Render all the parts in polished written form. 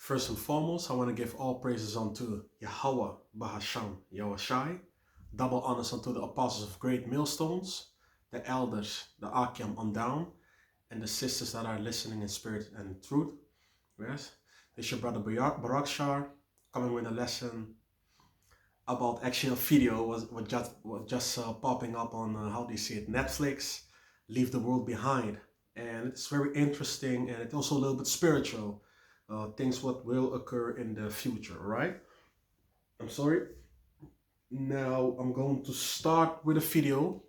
First and foremost, I want to give all praises unto YAHAWAH BAHASHAM YAHAWASHI, double honors unto the apostles of great millstones, the elders, the Akim on down, and the sisters that are listening in spirit and truth. Yes, this is your brother Barak Shar coming with a lesson about actually a video was just popping up on how do you see it, Netflix, Leave the World Behind, and it's very interesting and it's also a little bit spiritual. Things what will occur in the future, right? I'm sorry. Now I'm going to start with a video.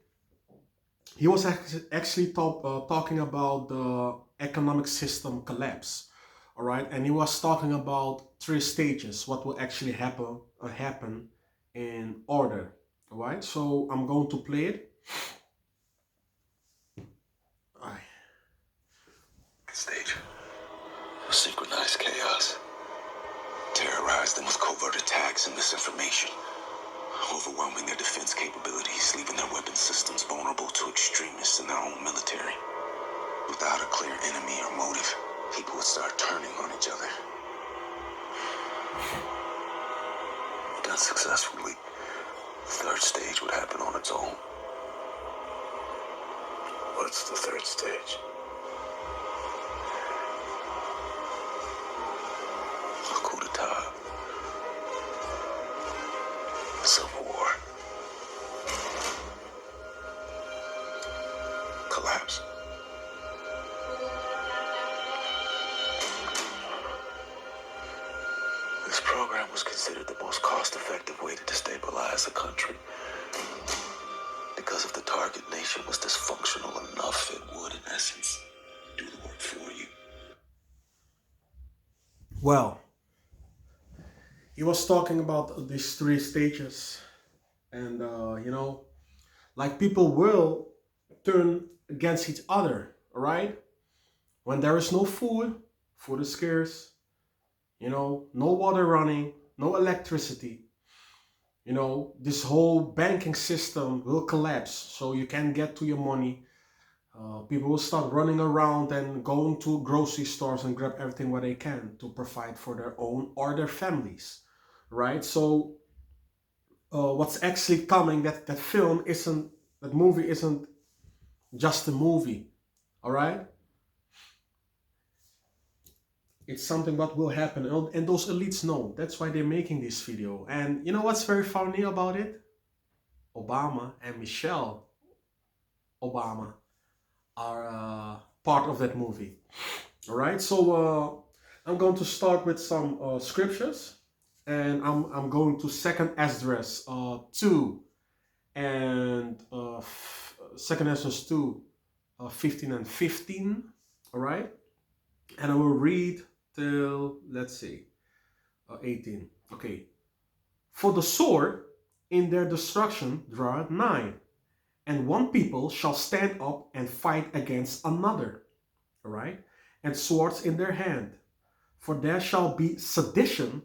He was actually talking about the economic system collapse, all right? And he was talking about 3 stages, what will actually happen in order, all right? So I'm going to play it. All right. Stage. Synchronized chaos. Terrorize them with covert attacks and misinformation. Overwhelming their defense capabilities, leaving their weapon systems vulnerable to extremists in their own military. Without a clear enemy or motive, people would start turning on each other. Done successfully, the 3rd stage would happen on its own. What's the 3rd stage? A coup d'etat. Civil war. Collapse. This program was considered the most cost-effective way to destabilize a country. Because if the target nation was dysfunctional enough, it would, in essence, do the work for you. Well, he was talking about these 3 stages, and you know, like people will turn against each other, all right? When there is no food, food is scarce, you know, no water running, no electricity, you know, this whole banking system will collapse, so you can't get to your money. People will start running around and going to grocery stores and grab everything what they can to provide for their own or their families, right? So what's actually coming, that movie isn't just a movie, all right? It's something what will happen, and those elites know. That's why they're making this video. And you know what's very funny about it? Obama and Michelle Obama are part of that movie. All right, so I'm going to start with some scriptures, and I'm going to 2nd Esdras 2 and 2nd Esdras 2, 15 and 15. All right, and I will read till, let's see, 18. Okay. For the sword in their destruction draweth nigh, and one people shall stand up and fight against another. All right? And swords in their hand. For there shall be sedition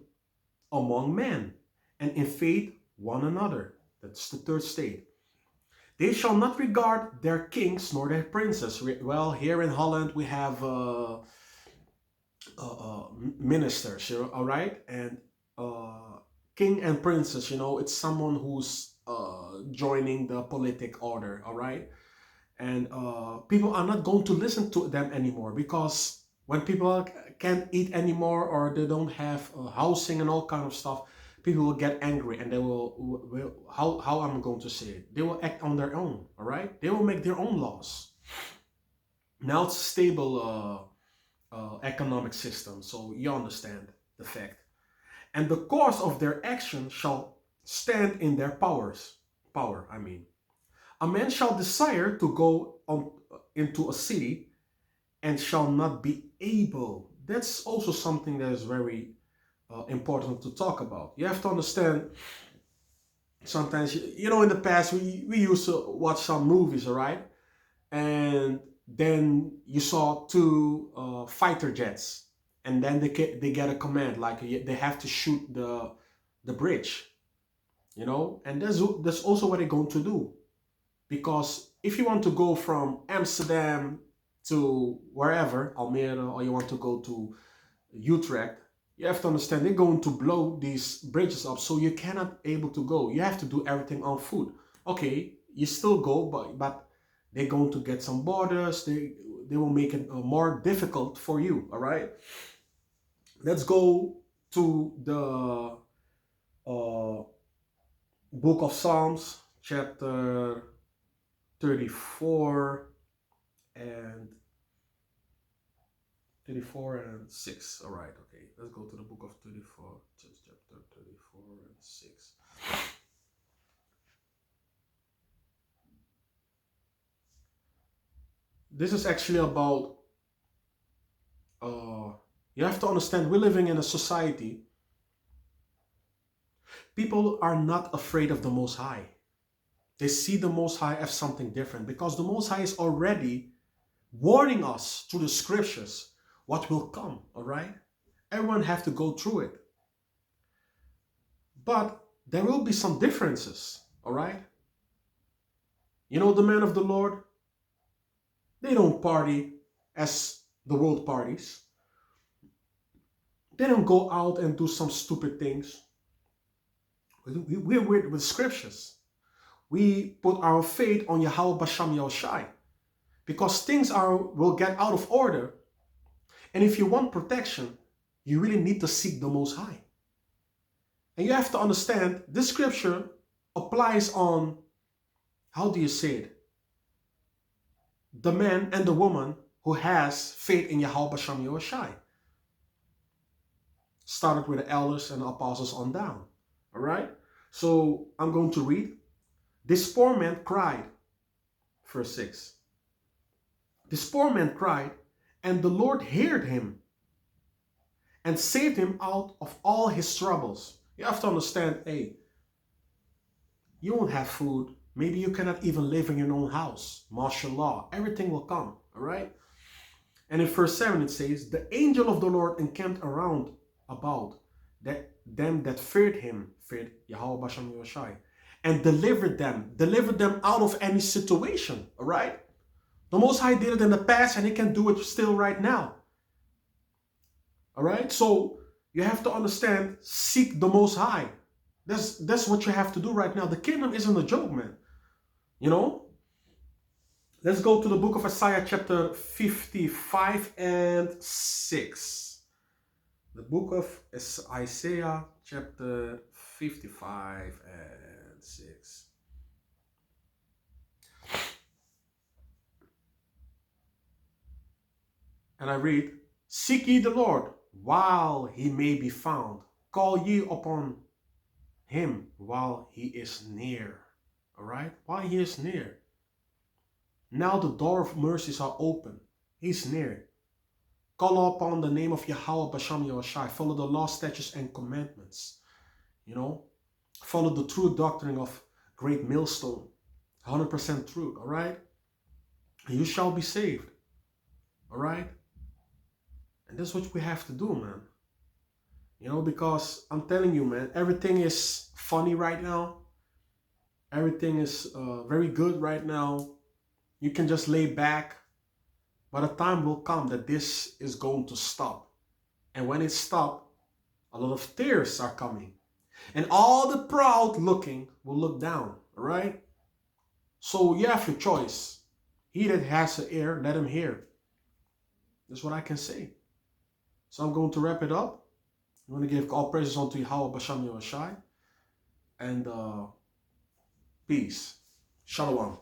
among men, and invade one another. That's the 3rd state. They shall not regard their kings nor their princes. Well, here in Holland we have ministers, you know, all right? And king and princess, you know, it's someone who's joining the politic order, all right? And people are not going to listen to them anymore, because when people can't eat anymore or they don't have housing and all kind of stuff, people will get angry, and they will how I'm going to say it, they will act on their own, all right? They will make their own laws. Now it's a stable economic system, so you understand the fact. And the course of their action shall stand in their power. I mean, a man shall desire to go into a city and shall not be able. That's also something that is very important to talk about. You have to understand, sometimes, you know, in the past we used to watch some movies, all right? And then you saw 2 fighter jets, and then they get a command, like they have to shoot the bridge, you know? And that's also what they're going to do. Because if you want to go from Amsterdam to wherever, Almere, or you want to go to Utrecht, You have to understand, they're going to blow these bridges up, so you cannot able to go. You have to do everything on foot. Okay, you still go, but they're going to get some borders. They will make it more difficult for you. All right. Let's go to the book of Psalms, chapter 34 and 6. All right, okay. Let's go to the book of 34, chapter 34 and 6. This is actually about, you have to understand, we're living in a society. People are not afraid of the Most High. They see the Most High as something different, because the Most High is already warning us through the scriptures what will come, all right? Everyone have to go through it. But there will be some differences, all right? You know, the men of the Lord, they don't party as the world parties. They don't go out and do some stupid things. We're with scriptures. We put our faith on YAHAWAH BAHASHAM YAHAWASHI, because things will get out of order. And if you want protection, you really need to seek the Most High. And you have to understand, this scripture applies on, how do you say it? The man and the woman who has faith in YAHAWAH BAHASHAM YAHAWASHI. Started with the elders and the apostles on down. All right? So I'm going to read. This poor man cried, verse 6. This poor man cried, and the Lord heard him and saved him out of all his troubles. You have to understand, hey, you won't have food. Maybe you cannot even live in your own house. MashaAllah, everything will come, all right? And in verse 7 it says, the angel of the Lord encamped around about them that feared him, feared YAHAWAH BAHASHAM YAHAWASHI, and delivered them out of any situation, all right? The Most High did it in the past, and He can do it still right now. All right? So you have to understand, seek the Most High. That's what you have to do right now. The kingdom isn't a joke, man. You know? Let's go to the book of Isaiah, chapter 55 and 6. The book of Isaiah, chapter 55 and 6. And I read, seek ye the Lord while he may be found. Call ye upon him while he is near. All right? While he is near. Now the door of mercies are open. He's near. Call upon the name of YAHAWAH BAHASHAM YAHAWASHI. Follow the law, statutes, and commandments. You know? Follow the true doctrine of great millstone. 100% truth. All right? And you shall be saved. All right? And that's what we have to do, man. You know, because I'm telling you, man, everything is funny right now. Everything is very good right now. You can just lay back. But a time will come that this is going to stop. And when it stops, a lot of tears are coming. And all the proud looking will look down, all right? So you have your choice. He that has an ear, let him hear. That's what I can say. So I'm going to wrap it up. I'm going to give all praises unto YAHAWAH BAHASHAM YAHAWASHI. And peace. Shalom.